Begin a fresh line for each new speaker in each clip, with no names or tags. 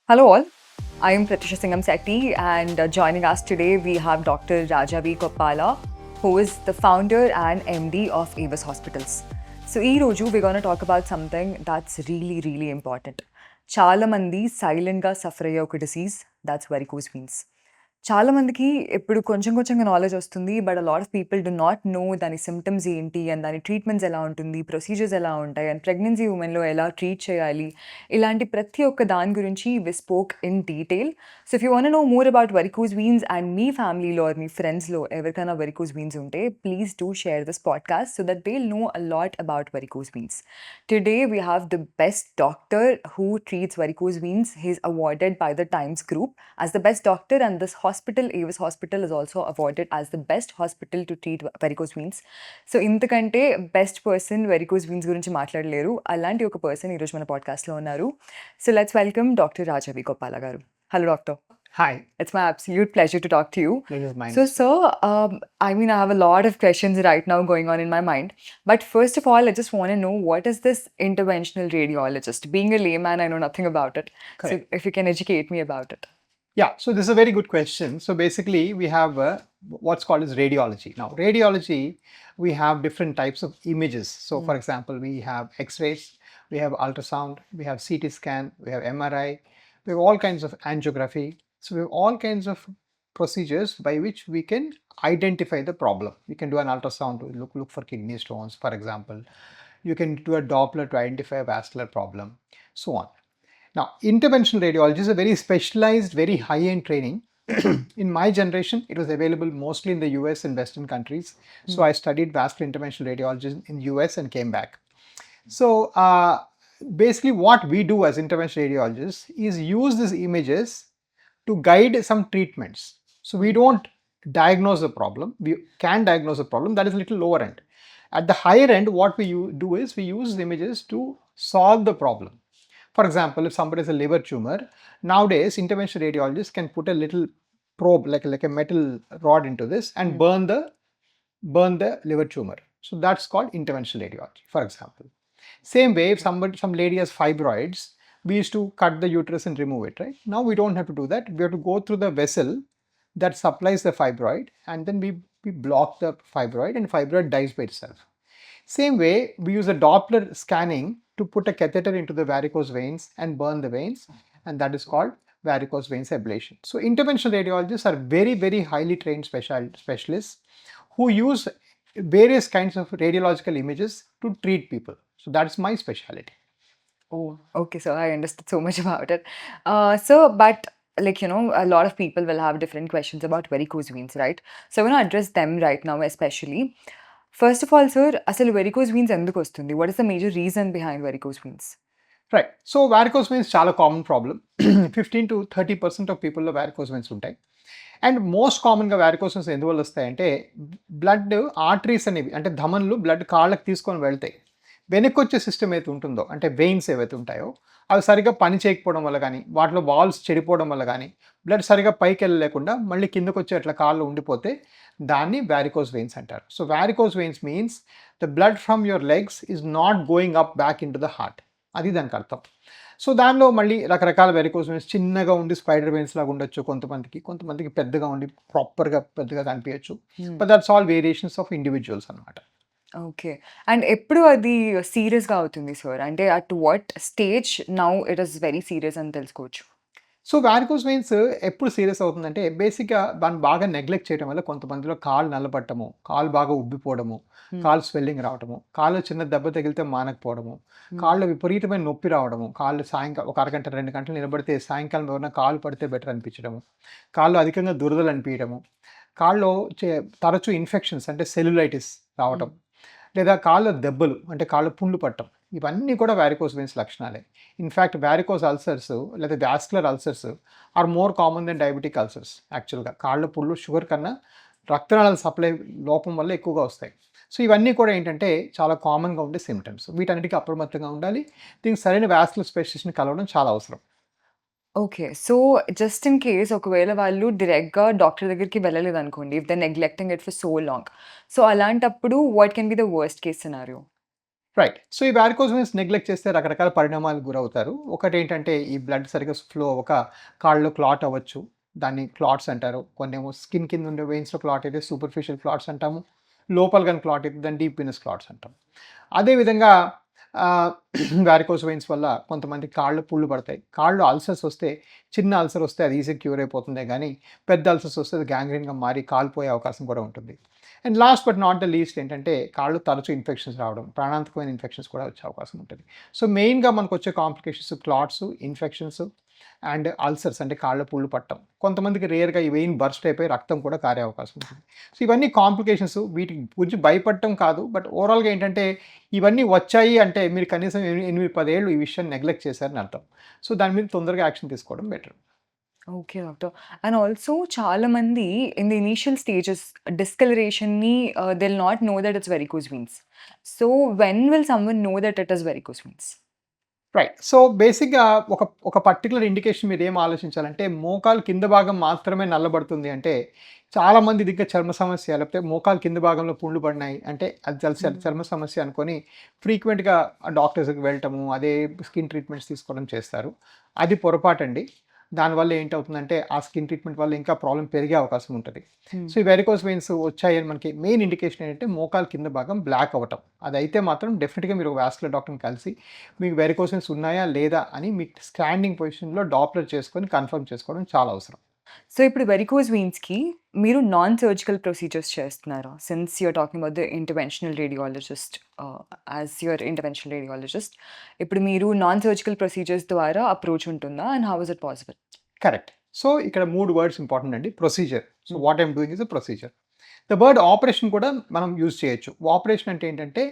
Hello, all. I am Pratisha Singham Sethi, and joining us today we have Dr. Rajavi Koppala, who is the founder and MD of Avis Hospitals. So, ee roju we're going to talk about something that's really important. Chala mandi silent ga suffer అయ్యే ఒక disease that's varicose veins. చాలా మందికి ఇప్పుడు కొంచెంగా knowledge వస్తుంది. But a lot of people do not know దాని symptoms ఏంటి? And దాని ట్రీట్మెంట్స్ ఎలా ఉంటుంది? ప్రొసీజర్స్ ఎలా ఉంటాయి? అండ్ ప్రెగ్నెన్సీ వుమెన్‌లో ఎలా ట్రీట్ చేయాలి? ఇలాంటి ప్రతి ఒక్క దాని గురించి we spoke in detail. So, if you want to know more about varicose veins and మీ ఫ్యామిలీలో ఆర్ మీ ఫ్రెండ్స్‌లో ఎవరికైనా వెరికోస్ వీన్స్ ఉంటే please do share this podcast so that they will know a lot about varicose veins. Today we have the best doctor who treats varicose veins. He's awarded by the Times Group as the best doctor, and this hospital, Avis Hospital, is also awarded as the best hospital to treat varicose veins. So ఇంతకంటే best person varicose veins గురించి మాట్లాడలేరు. అలాంటి ఒక person ఈరోజు మన పాడ్కాస్ట్‌లో ఉన్నారు. So let's welcome doctor Rajavi Gopala garu. Hello doctor.
Hi,
It's my absolute pleasure to talk to you.
this is mine.
So, sir, I have a lot of questions right now going on in my mind. But first of all, I just want to know, what is this interventional radiologist? Being a layman, I know nothing about it.
Correct.
So, if you can educate me about it.
Yeah, so this is a very good question. So basically, we have what's called as radiology. Now, radiology, we have different types of images. So, for example, we have X-rays, we have ultrasound, we have CT scan, we have MRI, we have all kinds of angiography. So we have all kinds of procedures by which we can identify the problem. You can do an ultrasound to look for kidney stones, for example. You can do a Doppler to identify a vascular problem, so on. Now, interventional radiology is a very specialized, very high-end training. In my generation, it was available mostly in the US and Western countries. So I studied vascular interventional radiology in the US and came back. So basically what we do as interventional radiologists is use these images to guide some treatments. So we don't diagnose the problem. We can diagnose the problem. That is a little lower end. At the higher end, what we do is we use the images to solve the problem. For example, if somebody has a liver tumor, nowadays interventional radiologists can put a little probe like a metal rod into this and burn the liver tumor. So that's called interventional radiology, for example. Same way, if some lady has fibroids, we used to cut the uterus and remove it, right? Now we don't have to do that. We have to go through the vessel that supplies the fibroid, and then we block the fibroid and fibroid dies by itself. Same way, we use a Doppler scanning to put a catheter into the varicose veins and burn the veins, and that is called varicose veins ablation. So interventional radiologists are very highly trained specialists who use various kinds of radiological images to treat people. So that's my specialty.
Oh, okay. So I understood so much about it. But a lot of people will have different questions about varicose veins, right? So I want to address them right now, especially. First of all, sir, అసలు varicose veins ఎందుకు వస్తుంది? What is the major reason behind varicose veins?
Right. So varicose veins చాలా common problem. 15 to 30% of పీపుల్లో varicose veins ఉంటాయి. And most కామన్గా varicose veins ఎందువల్ల వస్తాయంటే blood arteries అనేవి అంటే ధమనులు బ్లడ్ కాళ్ళకి తీసుకొని వెళ్తాయి. వెనక్కి వచ్చే సిస్టమ్ ఏదైతే ఉంటుందో అంటే వెయిన్స్ ఏవైతే ఉంటాయో అవి సరిగ్గా పని చేయకపోవడం వల్ల కానీ వాటిలో వాల్స్ చెడిపోవడం వల్ల కానీ బ్లడ్ సరిగ్గా పైకి వెళ్ళలేకుండా మళ్ళీ కిందకు వచ్చి అట్లా కాళ్ళు ఉండిపోతే దాన్ని varicose veins అంటారు. So varicose veins means the blood from your legs is not going up back in to the heart. అది దానికి అర్థం. సో దానిలో మళ్ళీ రకరకాల వెరికోస్ వెయిన్స్ చిన్నగా ఉండి స్పైడర్ వెయిన్స్ లాగా ఉండొచ్చు కొంతమందికి పెద్దగా ఉండి ప్రాపర్గా పెద్దగా కనిపించచ్చు. But that's all variations of individuals అనమాట.
ఓకే. అండ్ ఎప్పుడు అది సీరియస్‌గా అవుతుంది సార్? అంటే at what stage now it is very serious అని తెలుసుకోవచ్చు?
సో వారికోస్ వెయిన్స్ ఎప్పుడు సీరియస్ అవుతుందంటే బేసిక్గా దాన్ని బాగా నెగ్లెక్ట్ చేయడం వల్ల కొంతమందిలో కాళ్ళు నల్లబట్టము, కాళ్ళు బాగా ఉబ్బిపోవడము, కాళ్ళు స్వెల్లింగ్ రావడము, కాళ్ళు చిన్న దెబ్బ తగిలితే మానకపోవడము, కాళ్ళు విపరీతమైన నొప్పి రావడము, కాళ్ళు సాయంకాలం ఒక అరగంట 2 గంటలు నిలబడితే సాయంకాలం ఎవరైనా కాళ్ళు పడితే బెటర్ అనిపించడము, కాళ్ళు అధికంగా దురదలు అనిపించడము, కాళ్ళలో తరచూ ఇన్ఫెక్షన్స్ అంటే సెల్యులైటిస్ రావటం, లేదా కాళ్ళ దెబ్బలు అంటే కాళ్ళ పుండ్లు పట్టడం, ఇవన్నీ కూడా వారికోస్ వెయిన్స్ లక్షణాలే. ఇన్ఫ్యాక్ట్ వారికోస్ అల్సర్స్ లేదా vascular ulcers are more common than diabetic ulcers. యాక్చువల్గా కాళ్ళ పుళ్ళు షుగర్ కన్నా రక్తనాళాల సప్లై లోపం వల్ల ఎక్కువగా వస్తాయి. సో ఇవన్నీ కూడా ఏంటంటే చాలా కామన్గా ఉండే సిమ్టమ్స్. వీటన్నిటికీ అప్రమత్తంగా ఉండాలి. దీనికి సరైన వాస్కులర్ స్పెషలిస్ట్ని కలవడం చాలా అవసరం.
Okay. So, just in case ఒకవేళ వాళ్ళు డైరెక్ట్‌గా డాక్టర్ దగ్గరికి వెళ్ళలేదనుకోండి. If they neglecting it for so long. So, అలాంటప్పుడు what can be the worst case scenario?
Right. So, ఈ వారికోస్ వెయిన్స్ నెగ్లెక్ట్ చేస్తే రకరకాల పరిణామాలకు గురవుతారు. ఒకటేంటంటే ఈ బ్లడ్ సరిగ్గా ఫ్లో అవ్వక కాళ్ళలో క్లాట్ అవ్వచ్చు. దాన్ని క్లాట్స్ అంటారు. కొన్నేమో స్కిన్ కింద ఉండే వెయిన్స్‌లో క్లాట్ అయితే సూపర్ఫిషియల్ క్లాట్స్ అంటాము. లోపల గాని క్లాట్ అయితే దాన్ని డీప్ వెనస్ క్లాట్స్ అంటాం. అదే విధంగా ఆహ్, వారికోస్ వెయిన్స్ వల్ల కొంతమంది కాళ్ళు పుళ్ళు పడతాయి. కాళ్ళు అల్సర్స్ వస్తే చిన్న అల్సర్ వస్తే అది ఈజీగా క్యూర్ అయిపోతుందే గానీ, పెద్ద అల్సర్స్ వస్తే అది గ్యాంగ్రీన్‌గా మారి కాలిపోయే అవకాశం కూడా ఉంటుంది. And last but not the least ఏంటంటే కాళ్ళు తరచు ఇన్ఫెక్షన్స్ రావడం, ప్రాణాంతకమైన ఇన్ఫెక్షన్స్ కూడా వచ్చే అవకాశం ఉంటుంది. సో, మెయిన్‌గా మనకొచ్చే complications clots, infections and ulcers అంటే కాళ్ళ పుళ్ళు పట్టడం. కొంతమందికి రేర్‌గా ఈ వెయిన్ బర్స్ట్ అయిపోయి రక్తం కూడా కారే అవకాశం ఉంటుంది. సో, ఇవన్నీ కాంప్లికేషన్స్ వీటి గురించి భయపడటం కాదు. బట్ ఓవరాల్‌గా ఏంటంటే ఇవన్నీ వచ్చాయి అంటే మీరు కనీసం 8, 10 ఏళ్ళు ఈ విషయాన్ని నెగ్లెక్ట్ చేశారని అర్థం. సో, దాని మీద తొందరగా యాక్షన్ తీసుకోవడం better.
Okay doctor. And also చాలామంది ఇన్ ది ఇనీషియల్ స్టేజెస్ డిస్కలరేషన్‌ని they will not know that it's varicose veins. So, when will someone know that it is varicose veins?
Right. So, బేసిక్‌గా ఒక particular indication మీరేం ఆలోచించాలంటే, మోకాలు కింద భాగం మాత్రమే నల్లబడుతుంది అంటే, చాలామంది ఇది ఇంకా చర్మ సమస్య, లేకపోతే మోకాలు కింద భాగంలో పుండ్లు పడినాయి అంటే, అది చర్మ సమస్య అనుకోని ఫ్రీక్వెంట్‌గా డాక్టర్స్‌కి వెళ్ళటము, అదే స్కిన్ ట్రీట్మెంట్స్ తీసుకోవడం చేస్తారు. అది పొరపాటండి. దానివల్ల ఏంటవుతుందంటే, ఆ స్కిన్ ట్రీట్మెంట్ వల్ల ఇంకా ప్రాబ్లమ్ పెరిగే అవకాశం ఉంటది. సో, ఈ వెరికోస్ వెయిన్స్ వచ్చాయని మనకి మెయిన్ ఇండికేషన్ ఏంటంటే, మోకాలు కింద భాగం బ్లాక్ అవ్వటం. అదైతే మాత్రం డెఫినిట్‌గా మీరు వాస్కులర్ డాక్టర్‌ని కలిసి, మీకు వెరికోస్ వెయిన్స్ ఉన్నాయా? లేదా? అని మీకు స్టాండింగ్ పొజిషన్‌లో డాప్లర్ చేసుకొని కన్ఫర్మ్ చేసుకోవడం చాలా అవసరం.
సో, ఇప్పుడు వెరికోస్ వెయిన్స్‌కి మీరు నాన్ సర్జికల్ ప్రొసీజర్స్ చేస్తున్నారా? Since you are talking about the interventional radiologist as your interventional radiologist. ఇప్పుడు మీరు నాన్ సర్జికల్ ప్రొసీజర్స్ ద్వారా అప్రోచ్ ఉంటుందా? And how is it possible?
Correct. So, ఇక్కడ 3 వర్డ్స్ ఇంపార్టెంట్ అండి. Procedure. So,
hmm.
What I'm doing is a procedure. The word operation కూడా మనం use చేయొచ్చు. Operation అంటే ఏంటంటే,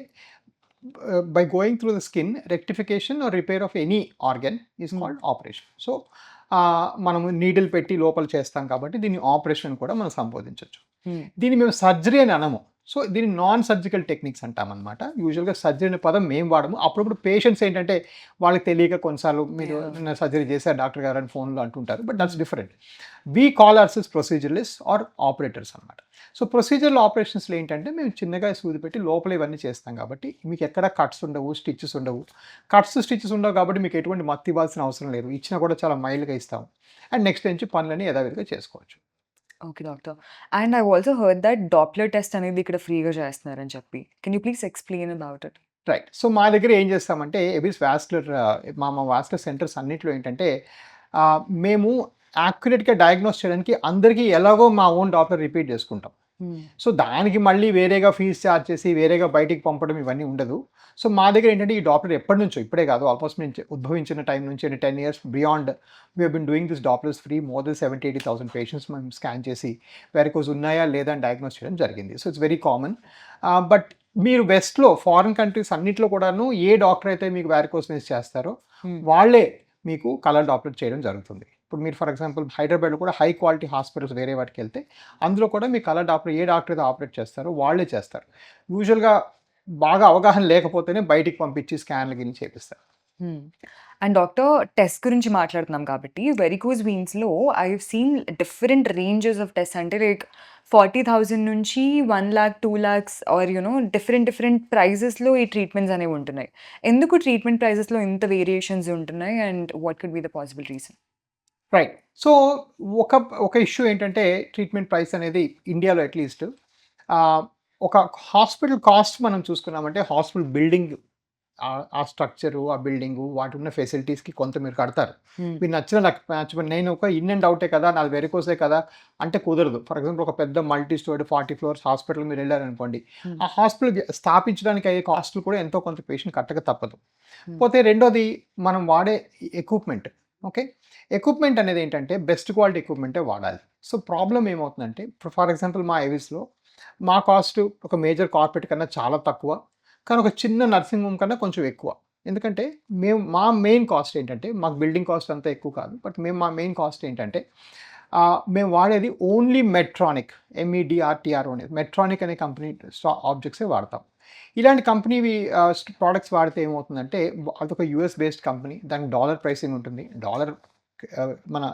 by going through the skin rectification or repair of any organ is
హ్మ్.
Called operation. So, మనము needle పెట్టి లోపల చేస్తాం కాబట్టి దీన్ని ఆపరేషన్ కూడా మనం సంబోధించొచ్చు.
హ్మ్.
దీన్ని మేము సర్జరీ అని అనము. సో, దీన్ని నాన్ సర్జికల్ టెక్నిక్స్ అంటామనమాట. యూజువల్‌గా సర్జరీ అనే పదం మేము వాడము. అప్పుడప్పుడు పేషెంట్స్ ఏంటంటే వాళ్ళకి తెలియక కొన్నిసార్లు మీరు
యాహ్!
నిన్న సర్జరీ చేశారు డాక్టర్ గారు అని ఫోన్‌లో అంటుంటారు. But that's different. We call ourselves proceduralist or operators అనమాట. సో, ప్రొసీజరల్ ఆపరేషన్స్‌లో ఏంటంటే మేము చిన్నగా సూది పెట్టి లోపల ఇవన్నీ చేస్తాం కాబట్టి మీకు ఎక్కడ కట్స్ ఉండవు, స్టిచెస్ ఉండవు. కట్స్, స్టిచెస్ ఉండవు కాబట్టి మీకు ఎటువంటి మత్తు ఇవ్వాల్సిన అవసరం లేదు. ఇచ్చినా కూడా చాలా మైల్డ్‌గా ఇస్తాం. అండ్ నెక్స్ట్ నుంచి పనులన్నీ యథావిధిగా చేసుకోవచ్చు.
Okay doctor. And I also heard that Doppler test అనేది ఇక్కడ ఫ్రీగా చేస్తున్నారని చెప్పి. Can you please explain about it?
Right. So, మా దగ్గర ఏం చేస్తామంటే ఎబిస్ వాస్కులర్ మా వాస్కులర్ సెంటర్స్ అన్నిట్లో ఏంటంటే మేము యాక్యురేట్‌గా డయాగ్నోస్ చేయడానికి అందరికీ ఎలాగో మా ఓన్ డాప్లర్ రిపీట్ చేసుకుంటాం.
హ్మ్.
సో, దానికి మళ్ళీ వేరేగా ఫీస్ చార్జ్ చేసి, వేరేగా బయటికి పంపడం ఇవన్నీ ఉండదు. సో, మా దగ్గర ఏంటంటే ఈ డాప్లర్ ఎప్పటినుంచో ఇప్పుడే కాదు ఆల్మోస్ట్ మేము ఉద్భవించిన టైం నుంచి 10 years beyond we have been doing this Dopplers free more than 70,000-80,000 patients మేము స్కాన్ చేసి వెరికోస్ ఉన్నాయా లేదా అని డయాగ్నోస్ చేయడం జరిగింది. So, it's very common. But మీరు వెస్ట్‌లో ఫారిన్ కంట్రీస్ అన్నిట్లో కూడాను ఏ డాక్టర్ అయితే మీకు వారికోస్ వెయిన్స్ చేస్తారో
హ్మ్.
వాళ్ళే మీకు కలర్ డాప్లర్ చేయడం జరుగుతుంది. ఇప్పుడు మీరు ఫర్ ఎగ్జాంపుల్ హైదరాబాద్‌లో కూడా హై క్వాలిటీ హాస్పిటల్స్ వేరే వాటికెళ్తే అందులో కూడా మీ కలర్ డాప్లర్ ఏ డాక్టర్ అయితే ఆపరేట్ చేస్తారో వాళ్ళే చేస్తారు. యూజువల్‌గా బాగా అవగాహన లేకపోతేనే బయటికి పంపించి స్కాన్‌లు గిన్ని చేపిస్తారు.
హ్మ్. అండ్ డాక్టర్ టెస్ట్ గురించి మాట్లాడుతున్నాం కాబట్టి వెరికోస్ వెయిన్స్‌లో I have seen different ranges of test అంటే లైక్ 40,000 నుంచి 1,00,000, 2,00,000 ఆర్ డిఫరెంట్ ప్రైజెస్‌లో ఈ ట్రీట్మెంట్స్ అనేవి ఉంటున్నాయి. ఎందుకు ట్రీట్మెంట్ ప్రైజెస్‌లో ఇంత వేరియేషన్స్ ఉంటున్నాయి? And what could be the possible reason?
Right. So, ఒక ఒక ఇష్యూ ఏంటంటే ట్రీట్మెంట్ ప్రైస్ అనేది ఇండియాలో అట్‌లీస్ట్ ఆహ్, ఒక హాస్పిటల్ కాస్ట్ మనం చూసుకున్నామంటే హాస్పిటల్ బిల్డింగ్ ఆ స్ట్రక్చరు, ఆ బిల్డింగు, వాటికున్న ఫెసిలిటీస్‌కి కొంత మీరు కడతారు.
హ్మ్.
మీకు నచ్చినా నచ్చకపోయినా నేను ఒక ఇన్ అండ్ ఔటే కదా! నాది వెరికోసే కదా! అంటే కుదరదు. ఫర్ ఎగ్జాంపుల్ ఒక పెద్ద మల్టీ స్టోర్డ్ 40 ఫ్లోర్స్ హాస్పిటల్ మీరెళ్లారనుకోండి.
హ్మ్.
ఆ హాస్పిటల్ స్థాపించడానికి అయ్యే కాస్ట్‌లు కూడా ఎంతో కొంత పేషెంట్ కట్టక తప్పదు.
హ్మ్.
పోతే రెండోది మనం వాడే ఎక్విప్‌మెంట్. ఓకే. ఎక్విప్‌మెంట్ అనేది ఏంటంటే బెస్ట్ క్వాలిటీ ఎక్విప్‌మెంటే వాడాలి. సో, ప్రాబ్లమ్ ఏమవుతుందంటే ఫర్ ఎగ్జాంపుల్ మా ఎవిస్‌లో మా కాస్ట్ ఒక మేజర్ కార్పొరేట్ కన్నా చాలా తక్కువ. కానీ ఒక చిన్న నర్సింగ్ హోమ్ కన్నా కొంచెం ఎక్కువ. ఎందుకంటే మా మెయిన్ కాస్ట్ ఏంటంటే మాకు బిల్డింగ్ కాస్ట్ అంతా ఎక్కువ కాదు. బట్ మా మెయిన్ కాస్ట్ ఏంటంటే మేము వాడేది ఓన్లీ మెడ్ట్రానిక్ MEDRTRO అనేది మెడ్ట్రానిక్ అనే కంపెనీ ఆబ్జెక్ట్సే వాడతాం. ఇలాంటి కంపెనీవి ప్రొడక్ట్స్ వాడితే ఏమవుతుందంటే అదొక యూఎస్ బేస్డ్ కంపెనీ. దానికి డాలర్ ప్రైసింగ్ ఉంటుంది. మన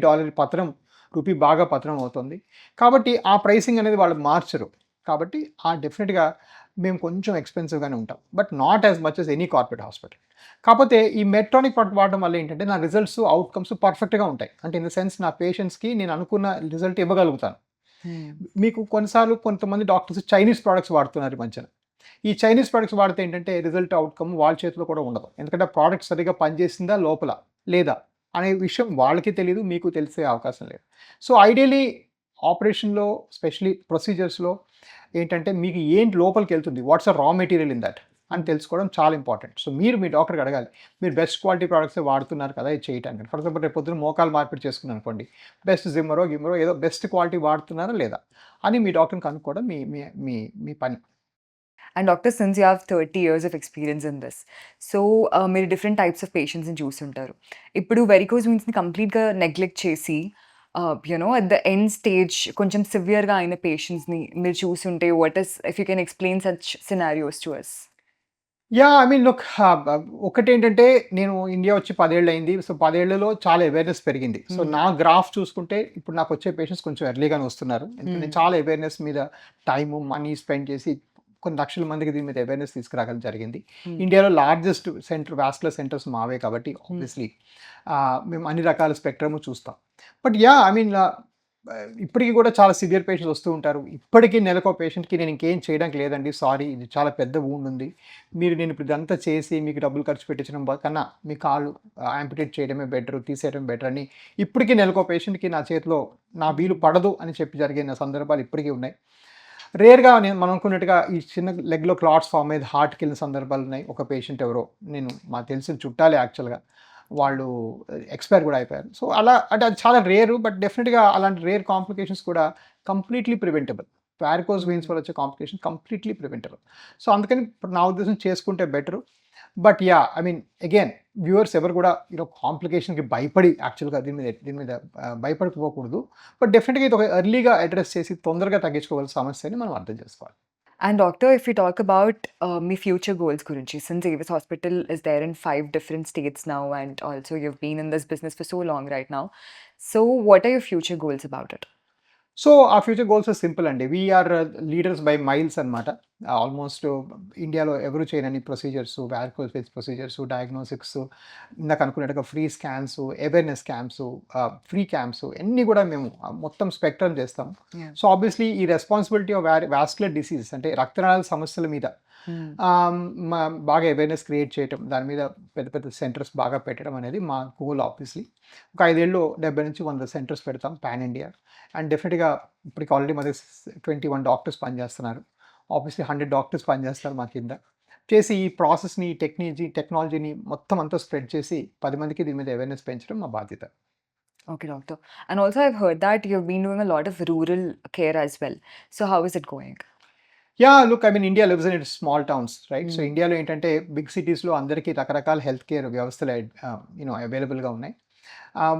డాలర్ పతనం రూపీ బాగా పతనం అవుతుంది. కాబట్టి ఆ ప్రైసింగ్ అనేది వాళ్ళు మార్చరు. కాబట్టి డెఫినిట్‌గా మేము కొంచెం ఎక్స్పెన్సివ్గానే ఉంటాం, but not as much as any corporate hospital. కాకపోతే ఈ మెట్రానిక్ ప్రోడక్ట్ వాడడం వల్ల ఏంటంటే నా రిజల్ట్స్, అవుట్కమ్స్ పర్ఫెక్ట్గా ఉంటాయి. అంటే ఇన్ ద సెన్స్ నా పేషెంట్స్కి నేను అనుకున్న రిజల్ట్ ఇవ్వగలుగుతాను. మీకు కొన్నిసార్లు కొంతమంది డాక్టర్స్ చైనీస్ ప్రోడక్ట్స్ వాడుతున్నారు ఈ మధ్యన. ఈ చైనీస్ ప్రోడక్ట్స్ వాడితే ఏంటంటే రిజల్ట్, అవుట్కమ్ వాళ్ళ చేతిలో కూడా ఉండదు. ఎందుకంటే ప్రోడక్ట్ సరిగ్గా పనిచేసిందా లోపల లేదా అనే విషయం వాళ్ళకి తెలీదు, మీకు తెలిసే అవకాశం లేదు. సో ఐడియలీ ఆపరేషన్లో, స్పెషలీ ప్రొసీజర్స్లో ఏంటంటే మీకు ఏంటి లోపలికి వెళ్తుంది, what's a raw material in that అని తెలుసుకోవడం చాలా ఇంపార్టెంట్. సో మీరు మీ డాక్టర్కి అడగాలి, మీరు బెస్ట్ క్వాలిటీ ప్రోడక్ట్స్ వాడుతున్నారు కదా ఇది చేయడానికి. ఫర్ ఎగ్జాంపుల్ రేపు పొద్దున మోకాలు మార్పిడి చేసుకున్నాను అనుకోండి, బెస్ట్ జిమ్మరో ఏదో బెస్ట్ క్వాలిటీ వాడుతున్నారా లేదా అని మీ డాక్టర్ని కనుక్కోవడం మీ మీ మీ మీ పని.
And doctor, since you have 30 years of experience in this, so మీరు డిఫరెంట్ టైప్స్ ఆఫ్ పేషెంట్స్ని చూస్తుంటారు. ఇప్పుడు వెరికోజ్ మీన్స్ని కంప్లీట్గా నెగ్లెక్ట్ చేసి you know at the end stage కొంచెం సివియర్గా అయిన పేషెంట్స్ని మీరు చూస్తుంటే what is, if you can explain such scenarios to us?
I mean look, ఒకటేంటంటే నేను ఇండియా వచ్చి 10 ఏళ్ళు అయింది. సో 10 ఏళ్లలో చాలా అవేర్‌నెస్ పెరిగింది. సో నా గ్రాఫ్ చూసుకుంటే ఇప్పుడు నాకు వచ్చే పేషెంట్స్ కొంచెం ఎర్లీగానే వస్తున్నారు. ఎందుకంటే నేను చాలా అవేర్‌నెస్ మీద టైము, మనీ స్పెండ్ చేసి కొన్ని లక్షల మందికి దీని మీద అవేర్‌నెస్ తీసుకురావడం జరిగింది. ఇండియాలో లార్జెస్ట్ వాస్కులర్ సెంటర్స్ మావే కాబట్టి ఆబ్వియస్లీ మేము అన్ని రకాల స్పెక్ట్రమ్ చూస్తాం. బట్ ఐ మీన్ ఇప్పటికి కూడా చాలా సివియర్ పేషెంట్స్ వస్తూ ఉంటారు. ఇప్పటికీ నెలకో పేషెంట్‌కి నేను ఇంకేం చేయడానికి లేదండి, సారీ ఇది చాలా పెద్ద వూండ్ ఉంది. నేను ఇప్పుడు ఇదంతా చేసి మీకు డబ్బులు ఖర్చు పెట్టించడం కన్నా మీ కాళ్ళు యాంపిటేట్ చేయడమే బెటర్, తీసేయడం బెటర్ అని ఇప్పటికీ నెలకో పేషెంట్‌కి నా చేతిలో నా వీలు పడదు అని చెప్పి జరిగిన సందర్భాలు ఇప్పటికీ ఉన్నాయి. రేర్‌గా మనం అనుకున్నట్టుగా ఈ చిన్న లెగ్‌లో క్లాట్స్ ఫార్మ్ అయ్యి హార్ట్‌కి వెళ్ళిన సందర్భాలు ఉన్నాయి. ఒక పేషెంట్ ఎవరో మాకు తెలిసిన చుట్టాలే యాక్చువల్‌గా వాళ్ళు ఎక్స్‌పైర్ కూడా అయిపోయారు. సో అలా అంటే అది చాలా రేరు, బట్ డెఫినెట్‌గా అలాంటి రేర్ కాంప్లికేషన్స్ కూడా కంప్లీట్‌లీ ప్రివెంటబుల్. వారికోజ్ వెయిన్స్ వల్ల వచ్చే కాంప్లికేషన్ కంప్లీట్‌లీ ప్రివెంటబుల్. సో అందుకని ఇప్పుడు నా ఉద్దేశం చేసుకుంటే better. But I mean again viewers ఎవరు కూడా కాంప్లికేషన్‌కి భయపడి యాక్చువల్‌గా దీని మీద భయపడిపోకూడదు. బట్ డెఫినెట్‌గా ఇది ఒక ఎర్లీగా అడ్రెస్ చేసి తొందరగా తగ్గించుకోవాల్సిన సమస్యని మనం అర్థం చేసుకోవాలి.
And doctor, if we talk about me future goals గురించి, since Avis Hospital is there in 5 different states now and also you've been in this business for so long right now. So what are your future goals about it?
So ఆ future goals simple అండి. We are leaders by miles అనమాట. Almost ఇండియాలో ఎవరు చేయనన్ని procedures, varicose veins procedures, diagnostics, ఇందాక అనుకున్నట్టుగా free scans, awareness camps, free camps అన్నీ కూడా మేము మొత్తం స్పెక్ట్రమ్ చేస్తాం.
Yeah.
సో ఆబ్వియస్లీ ఈ రెస్పాన్సిబిలిటీ ఆఫ్ వాస్కులర్ డిసీజెస్ అంటే రక్తనాళాల సమస్యల మీద బాగా అవేర్నెస్ క్రియేట్ చేయటం, దాని మీద పెద్ద పెద్ద సెంటర్స్ బాగా పెట్టడం అనేది మా గోల్. ఆబ్వియస్లీ ఒక 5 ఏళ్ళు 70 నుంచి 100 సెంటర్స్ పెడతాం పాన్ ఇండియా. అండ్ డెఫినెట్గా ఇప్పటికి ఆల్రెడీ మా దగ్గర 21 డాక్టర్స్ పనిచేస్తున్నారు. ఆబ్వియస్లీ 100 డాక్టర్స్ పనిచేస్తారు మా కింద. చేసి ఈ ప్రాసెస్ని, టెక్నాలజీని మొత్తం అంతా స్ప్రెడ్ చేసి 10 మందికి దీని మీద అవేర్నెస్ పెంచడం మా బాధ్యత.
Okay, doctor. And also I've heard that you've been doing a lot of rural care as well. So how is it going?
Look, I mean India lives in small towns, right? So ఇండియాలో ఏంటంటే big సిటీస్లో అందరికీ రకరకాల health care వ్యవస్థలు అవైలబుల్గా ఉన్నాయి.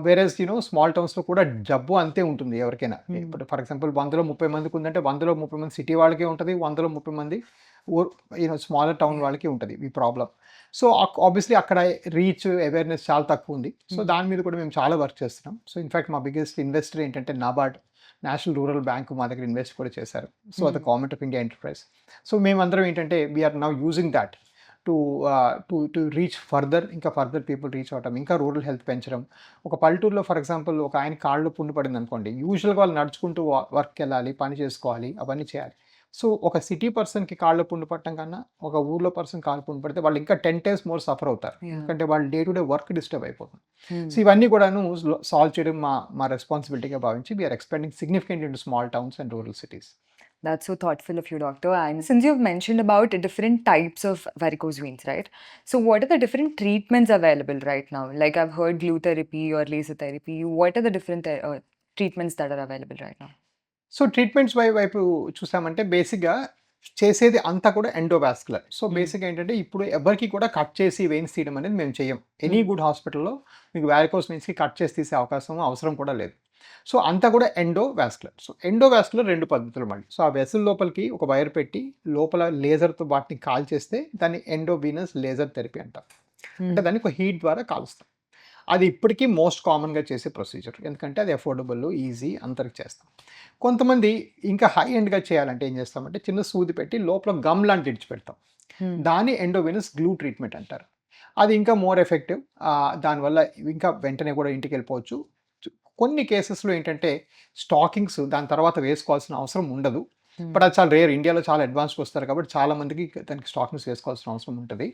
Whereas small టౌన్స్లో కూడా జబ్బు అంతే ఉంటుంది ఎవరికైనా. ఇప్పుడు ఫర్ ఎగ్జాంపుల్ 100లో 30 మందికి ఉందంటే 100లో 30 మంది సిటీ వాళ్ళకే ఉంటుంది, 100లో 30 మంది స్మాలర్ టౌన్ వాళ్ళకి ఉంటుంది ఈ ప్రాబ్లం. సో ఆబ్వియస్లీ అక్కడ రీచ్, అవేర్నెస్ చాలా తక్కువ ఉంది. సో దాని మీద కూడా మేము చాలా వర్క్ చేస్తున్నాం. సో ఇన్ఫ్యాక్ట్ మా బిగ్గెస్ట్ ఇన్వెస్టర్ ఏంటంటే నాబార్డ్, నేషనల్ రూరల్ బ్యాంక్ మా దగ్గర ఇన్వెస్ట్ కూడా చేశారు. సో అది government of India enterprise. So మేమందరం ఏంటంటే we are now using that to reach further, ఇంకా ఫర్దర్ పీపుల్ రీచ్ అవటం, ఇంకా రూరల్ హెల్త్ పెంచడం. ఒక పల్లెటూరులో ఫర్ ఎగ్జాంపుల్ ఒక ఆయన కాళ్ళు పుండు పడింది అనుకోండి, యూజువల్గా వాళ్ళు నడుచుకుంటూ వర్క్కి వెళ్ళాలి, పని చేసుకోవాలి, అవన్నీ చేయాలి. సో ఒక సిటీ పర్సన్కి కాళ్ళ పుండు పట్టడం కన్నా ఒక ఊర్లో పర్సన్ కాళ్ళు పుండు పడితే వాళ్ళు ఇంకా 10 times మోర్ సఫర్ అవుతారు. ఎందుకంటే వాళ్ళు day to day work disturb అయిపోతుంది. సో ఇవన్నీ కూడాను సాల్వ్ చేయడం మా రెస్పాన్సిబిలిటీగా భావించి we are expending significant in small towns and rural cities.
That's so thoughtful of you, doctor. And since you've mentioned about different types of varicose veins, right? So what are the different treatments available right now? Like I've heard glue therapy or laser therapy. What are the different treatments that are available right now?
So treatments వైపు చూసామంటే బేసిక్గా చేసేది అంతా కూడా endovascular. So బేసిక్గా ఏంటంటే ఇప్పుడు ఎవరికి కూడా కట్ చేసి వెయిన్స్ తీయడం అనేది మేము చేయం. ఎనీ గుడ్ హాస్పిటల్లో మీకు వారికోస్ వెయిన్స్కి కట్ చేసి తీసే అవసరం కూడా లేదు. సో అంతా కూడా ఎండోవాస్కులర్. సో ఎండోవాస్కులర్ 2 పద్ధతులు మళ్ళీ. సో ఆ వెసల్ లోపలికి ఒక వైర్ పెట్టి లోపల లేజర్తో వాటిని కాల్ చేస్తే దాన్ని ఎండోవీనస్ లేజర్ థెరపీ అంటాం. అంటే దాన్ని ఒక హీట్ ద్వారా కాలుస్తాం. అది ఇప్పటికీ మోస్ట్ కామన్‌గా చేసే ప్రొసీజర్. ఎందుకంటే అది అఫోర్డబుల్, ఈజీ అందరికి చేస్తాం. కొంతమంది ఇంకా హై ఎండ్‌గా చేయాలంటే ఏం చేస్తామంటే చిన్న సూది పెట్టి లోపల గమ్ లాంటిది ఇడిచిపెడతాం. దాన్ని ఎండోవెనస్ గ్లూ ట్రీట్మెంట్ అంటారు. అది ఇంకా మోర్ ఎఫెక్టివ్. దానివల్ల ఇంకా వెంటనే కూడా ఇంటికెళ్ళిపోవచ్చు. కొన్ని కేసెస్‌లో ఏంటంటే స్టాకింగ్స్ దాని తర్వాత వేసుకోవాల్సిన అవసరం ఉండదు. బట్ అది చాలా రేర్. ఇండియాలో చాలా అడ్వాన్స్‌గా వస్తారు కాబట్టి చాలా మందికి దానికి స్టాకింగ్స్ వేసుకోవాల్సిన అవసరం ఉంటది.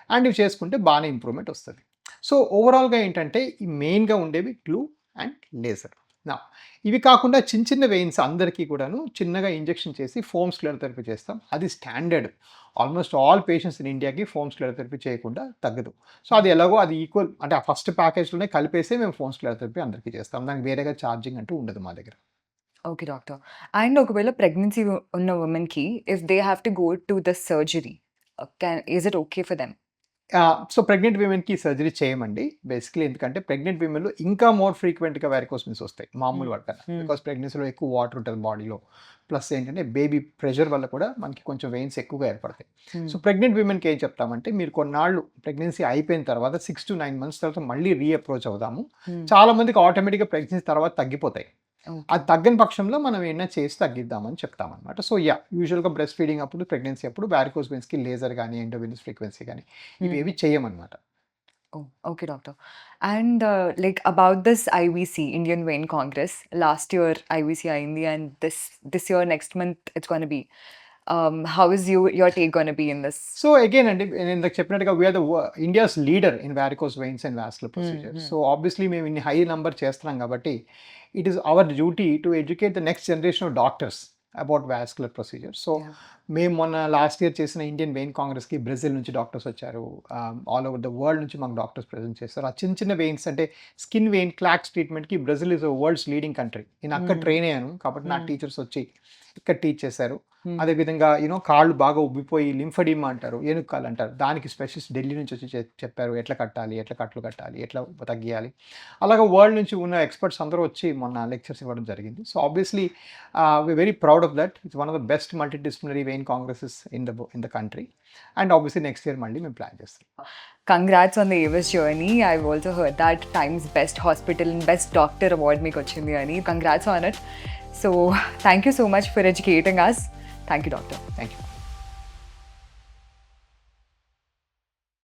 అండ్ ఇవి చేసుకుంటే బానే ఇంప్రూవ్‌మెంట్ వస్తది. సో, ఓవరాల్‌గా ఏంటంటే ఈ మెయిన్‌గా ఉండేవి గ్లూ అండ్ లేజర్. నౌ ఇవి కాకుండా చిన్న చిన్న వెయిన్స్ అందరికీ కూడాను చిన్నగా ఇంజెక్షన్ చేసి ఫోమ్ స్క్లెరోథెరపీ చేస్తాం. అది standard. Almost all patients in ఇండియాకి ఫోమ్ స్క్లెరోథెరపీ చేయకుండా తగ్గదు. సో, అది ఎలాగో అది ఈక్వల్ అంటే ఆ ఫస్ట్ ప్యాకేజ్‌లోనే కలిపేసే మేము ఫోమ్ స్క్లెరోథెరపీ అందరికీ చేస్తాం. దానికి వేరేగా ఛార్జింగ్ అంటూ ఉండదు మా దగ్గర.
Okay doctor. అండ్ ఒకవేళ ప్రెగ్నెన్సీ ఉన్న వుమెన్‌కి if they have to go to the surgery is it okay for them?
So, pregnant విమెన్‌కి సర్జరీ చేయమండి. బేసికల్లీ ఎందుకంటే ప్రెగ్నెంట్ విమెన్‌లో ఇంకా మోర్ ఫ్రీక్వెంట్‌గా వారికోస్ వెయిన్స్ వస్తాయి మామూలు వాటికన్నా. బికాజ్ ప్రెగ్నెన్సీలో ఎక్కువ వాటర్ ఉంటుంది బాడీలో. ప్లస్ ఏంటంటే బేబీ ప్రెషర్ వల్ల కూడా మనకి కొంచెం వెయిన్స్ ఎక్కువగా ఏర్పడతాయి. సో, ప్రెగ్నెంట్ విమెన్‌కి ఏం చెప్తామంటే మీరు కొన్నాళ్ళు ప్రెగ్నెన్సీ అయిపోయిన తర్వాత 6-9 మంత్స్ తర్వాత మళ్ళీ అప్రోచ్ అవుదాము. చాలా మందికి ఆటోమేటిక్‌గా ప్రెగ్నెన్సీ తర్వాత తగ్గిపోతాయి. అది తగ్గని పక్షంలో మనం ఏమైనా చేసి తగ్గిద్దామని చెప్తామనమాట. సో, యూజువల్‌గా బ్రెస్ట్ ఫీడింగ్ అప్పుడు, ప్రెగ్నెన్సీ అప్పుడు వారికోస్ వెయిన్స్‌కి లేజర్ గానీ, ఎండోవెనస్ ఫ్రీక్వెన్సీ గానీ ఇవేవి చెయ్యమనమాట.
Oh, okay, doctor. And like about this IVC, Indian Vein Congress, last year IVC అయింది and this year next month it's going to be. How is your take going to be in this?
So, again అండి నేను ఇందాక చెప్పినట్టుగా we are the India's leader in varicose veins and vascular procedure. So, obviously మేము ఇన్ని high number చేస్తున్నాం కాబట్టి it is our duty to educate the next generation of doctors about vascular procedure. So, మేము మొన్న లాస్ట్ ఇయర్ చేసిన Indian vein కాంగ్రెస్‌కి Brazil నుంచి doctors వచ్చారు. ఆల్ ఓవర్ ద వరల్డ్ నుంచి మాకు డాక్టర్స్ ప్రెజెంట్ చేస్తారు. ఆ చిన్న చిన్న వెయిన్స్ అంటే స్కిన్ వెయిన్ క్లాక్స్ ట్రీట్మెంట్‌కి Brazil is world's leading country. నేను అక్కడ ట్రైన్ అయ్యాను. కాబట్టి నా టీచర్స్ వచ్చి ఇక్కడ టీచ్ చేశారు. అదేవిధంగా కాళ్ళు బాగా ఉబ్బిపోయి లింఫెడిమా అంటారు, ఏనుగు కాళ్ళు అంటారు. దానికి స్పెషలిస్ట్ ఢిల్లీ నుంచి వచ్చి చెప్పారు ఎట్లా కట్టాలి, ఎట్లా కట్లు కట్టాలి, ఎట్లా తగ్గియాలి. అలాగా వరల్డ్ నుంచి ఉన్న ఎక్స్పర్ట్స్ అందరూ వచ్చి మొన్న లెక్చర్స్ ఇవ్వడం జరిగింది. So, obviously we are very proud of that. It's one of the best multidisciplinary vein congresses in the country. And obviously next year మళ్ళీ మేము ప్లాన్ చేస్తాం.
Congrats on the AVIS journey. I've also heard that Times Best Hospital and Best Doctor award మీకు వచ్చింది అని. Congrats on it. So, thank you so much for educating us. Thank you, doctor.